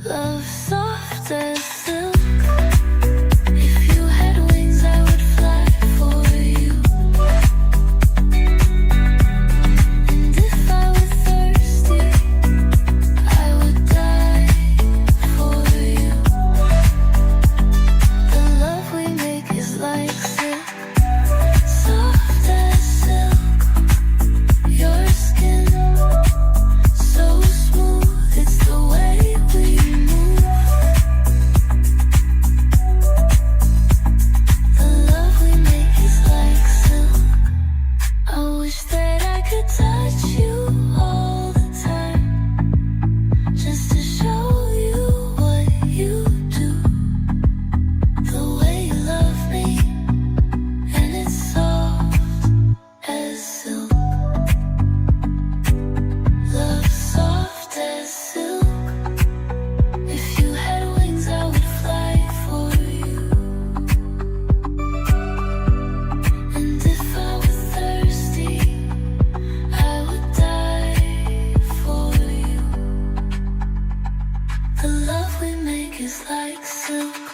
Love soft as silk. If you had wings, I would fly for you. And if I were thirsty, I would die for you. The love we make is like silk, soft as silk. Your skin, so smooth, it's the way we move. The love we make is like silk. I wish that I could touch you all the time, just to show you what you do. The way you love me, and it's soft as silk. Love soft as silk. If you had wings, I would fly for you. And if I were thirsty, I would die for you. The love we make is like silk.